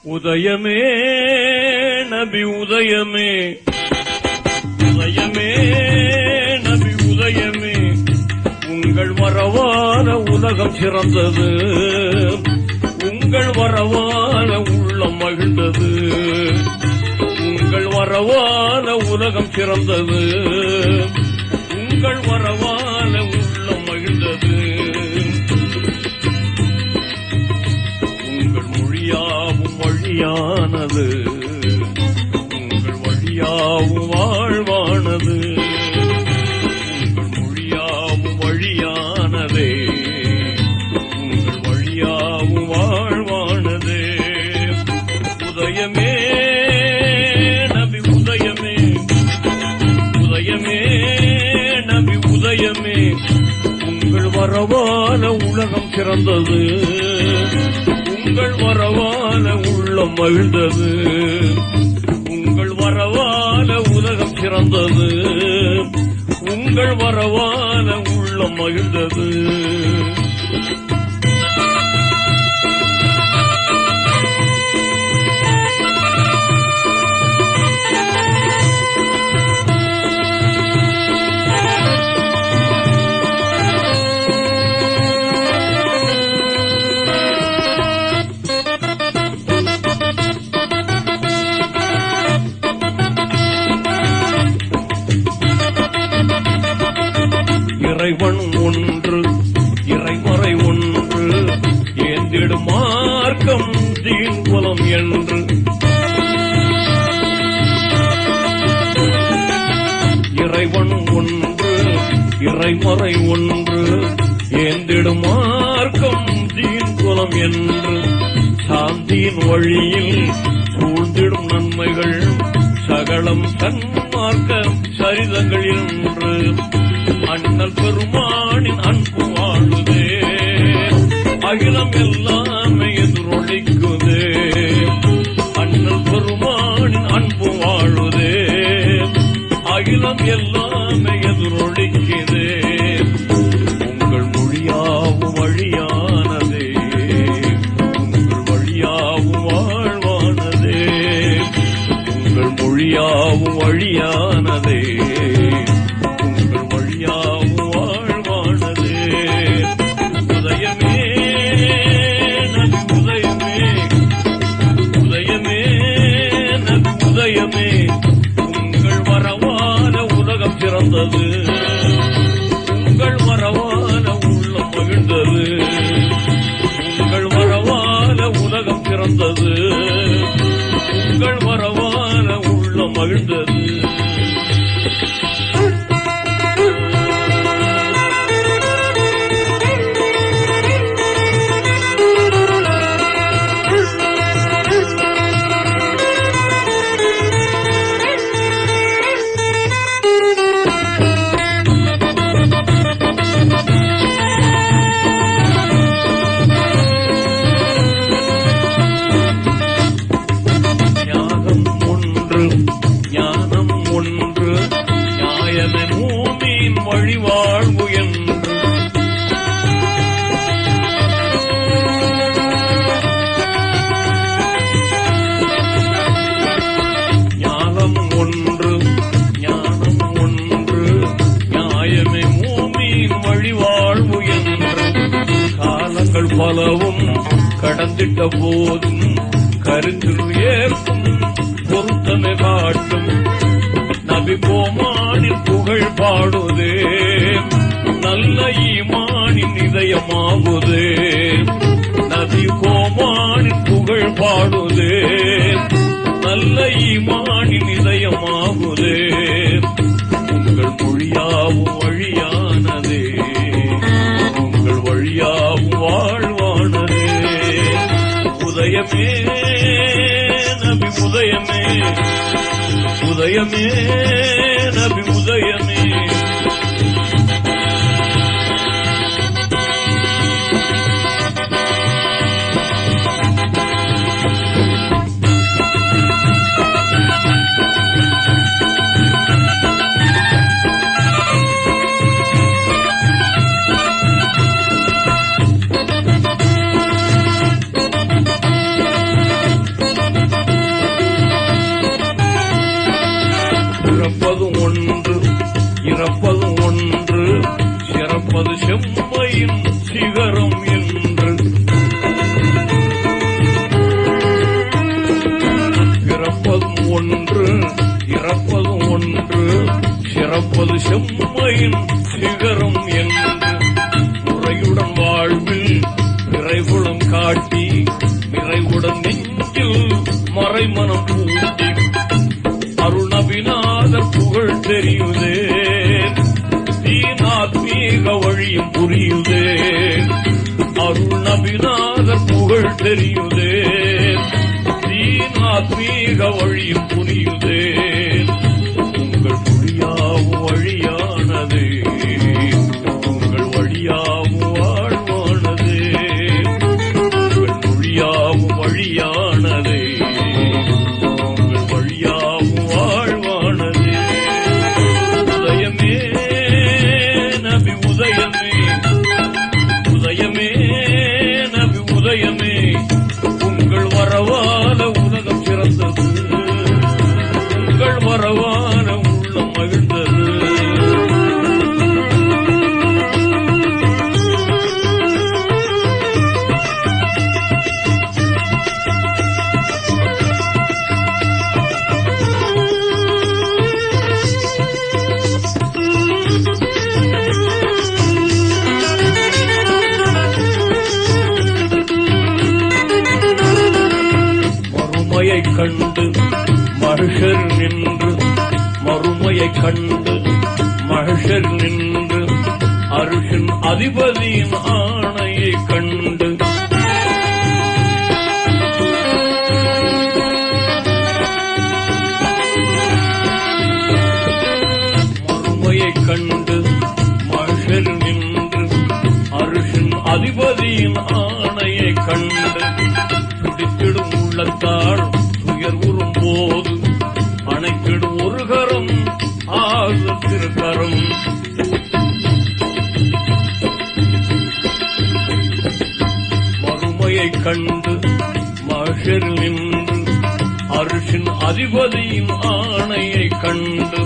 உதயமே நபி உதயமே, உதயமே நபி உதயமே, உங்கள் வரவான உலகம் சிறந்தது, உங்கள் வரவான உள்ளம் மகிழ்ந்தது, உங்கள் வரவான உலகம் சிறந்தது, உங்கள் வரவான உள்ளம் மகிழ்ந்தது. உங்கள் மொழியாவும் வழியானது, உங்கள் வழியாவும் வாழ்வானது, உங்கள் மொழியாவும் வழியானதே, உங்கள் வழியாவும் வாழ்வானதே. உதயமே நபி உதயமே, உதயமே நபி உதயமே, உங்கள் வரவான உலகம் சிறந்தது, உங்கள் வரவான உள்ளம் மகிழ்ந்தது, உங்கள் வரவான உலகம் சிறந்தது, உங்கள் வரவான உள்ளம் மகிழ்ந்தது. இறைவன் ஒன்று இறைமறை ஒன்று, ஏந்திடும் மார்க்கம் தீன் குலம் என்று. இறைவன் ஒன்று இறைமறை ஒன்று, ஏந்திடும் மார்க்கம் தீன் குலம் என்று. சாந்தியின் வழியில் சூழ்ந்திடும் நன்மைகள் சகலம் சன்மார்க்க சரிதங்கள் என்று. அண்ணல் பெருமானின் அன்பு வாழுதே, அகிலம் எல்லாமே எதிரொலிக்குதே. அண்ணல் பெருமானின் அன்பு வாழுதே, அகிலம் எல்லாமே எதிரொலிக்குதே. உங்கள் மொழியாவும் வழியானதே, உங்கள் வழியாவும் வாழ்வானதே, உங்கள் மொழியாவும் வழியானதே, உங்கள் வரவான உலகம் சிறந்தது, உங்கள் வரவான உள்ளம் மகிழ்ந்தது, உங்கள் வரவான உலகம் சிறந்தது, உங்கள் வரவான உள்ளம் மகிழ்ந்தது. வழிவாழ்வு என்று. ஞானம் ஒன்று ஞானம் ஒன்று, நியாயமே மூமியின் வழிவாழ்வு என்று. காலங்கள் பலவும் கடந்திட்ட போதும் கருத்தில் ஏற்கும் பொருத்தனை காட்டும் நபி கோமானின் புகழ் பாடுதே, நல்ல ஈமானின் இதயமாகுதே. நபி கோமானின் புகழ் பாடுதே, நல்ல ஈமானின் இதயமாகுதே. உங்கள் மொழியாவும் வழியானதே, உங்கள் வழியாவும் வாழ்வானதே. உதயமே நபி உதயமே, உதயமே நபி உதயமே. உமது செம்மையின் சிகரம் என்று முறையுடன் வாழ்வில் நிறைகுளம் காட்டி நிறைவுடன் நெஞ்சில் மறைமனம் பூட்டி அருணபிநாதர் புகழ் தெரியுதே தீனாத்மீக வழியும் புரியுதே அருணபிநாதர் புகழ் தெரியுதே தீனாத்மீக வழியும் புரியுதே உங்கள் மொழியாவும் வழியானதே உங்கள் வழியாவும் வாழ்வானதே உங்கள் மொழியாவும் வழியானதே உங்கள் வழியாவும் வாழ்வானதே உதயமே நபி உதயமே உதயமே நபி உதயமே உங்கள் வரவான உலகம் சிறந்தது உங்கள் வரவான உள்ளம் மகிழ்ந்தது மறுமையைக் கண்டு மகிஷர் நின்று மறுமையைக் கண்டு மகிஷர் நின்று அருஷின் அதிபதியின் ஆணையைக் கண்டு மறுமையைக் கண்டு மகிஷர் நின்று அருஷின் அதிபதியின் ஆணையைக் கண்டு பிடித்திடும் உள்ளத்தால் துயர்வுறும் போது அணைக்கிடும் ஒரு கரம் ஆறு திருக்கரம் மறுமையைக் கண்டு மகிஷர் நின்று அருஷின் அதிபதியின் ஆணையைக் கண்டு